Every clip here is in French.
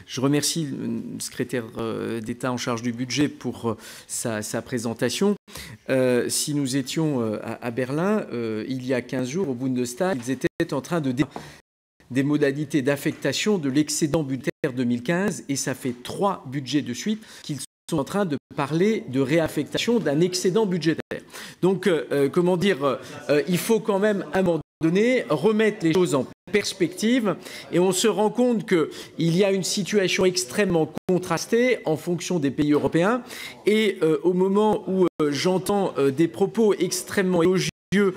Je remercie le secrétaire d'État en charge du budget pour sa présentation. Si nous étions à Berlin, il y a 15 jours, au Bundestag, ils étaient en train de débattre des modalités d'affectation de l'excédent budgétaire 2015, et ça fait 3 budgets de suite qu'ils sont en train de parler de réaffectation d'un excédent budgétaire. Donc, comment dire, il faut quand même à un moment donné remettre les choses en perspective, et on se rend compte qu'il y a une situation extrêmement contrastée en fonction des pays européens, et au moment où j'entends des propos extrêmement élogieux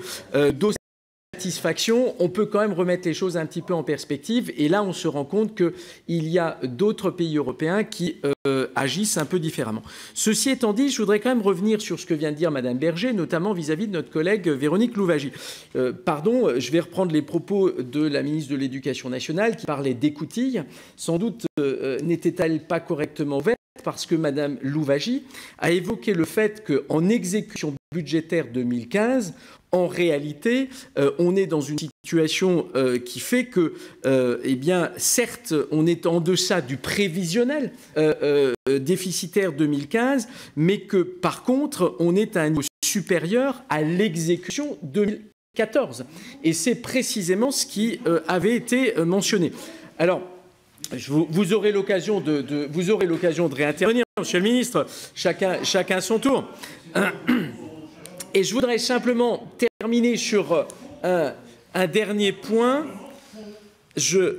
satisfaction, on peut quand même remettre les choses un petit peu en perspective, et là on se rend compte qu'il y a d'autres pays européens qui agissent un peu différemment. Ceci étant dit, je voudrais quand même revenir sur ce que vient de dire Madame Berger, notamment vis-à-vis de notre collègue Véronique Louwagie. Pardon, je vais reprendre les propos de la ministre de l'Éducation nationale qui parlait d'écoutille. Sans doute n'était-elle pas correctement ouverte, parce que Madame Louwagie a évoqué le fait qu'en exécution budgétaire 2015, en réalité, on est dans une situation qui fait que, eh bien, certes, on est en deçà du prévisionnel déficitaire 2015, mais que, par contre, on est à un niveau supérieur à l'exécution 2014. Et c'est précisément ce qui avait été mentionné. Alors, vous aurez l'occasion de réintervenir, Monsieur le Ministre, chacun son tour. Et je voudrais simplement terminer sur un dernier point. Je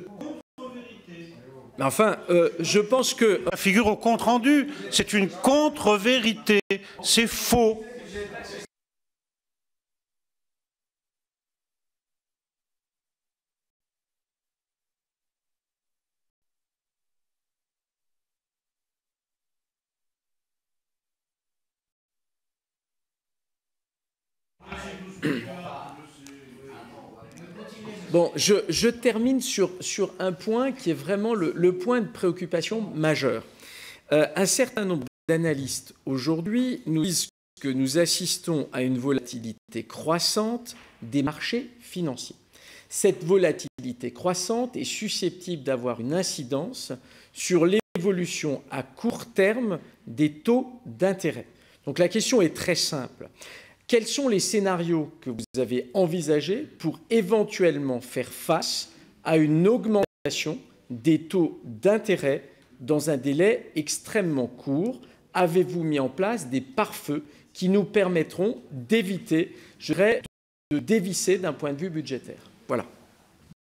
pense que... Ça figure au compte-rendu. C'est une contre-vérité. C'est faux. Bon, je termine sur un point qui est vraiment le point de préoccupation majeur. Un certain nombre d'analystes aujourd'hui nous disent que nous assistons à une volatilité croissante des marchés financiers. Cette volatilité croissante est susceptible d'avoir une incidence sur l'évolution à court terme des taux d'intérêt. Donc la question est très simple. Quels sont les scénarios que vous avez envisagés pour éventuellement faire face à une augmentation des taux d'intérêt dans un délai extrêmement court? Avez-vous mis en place des pare-feux qui nous permettront d'éviter, je dirais, de dévisser d'un point de vue budgétaire? Voilà.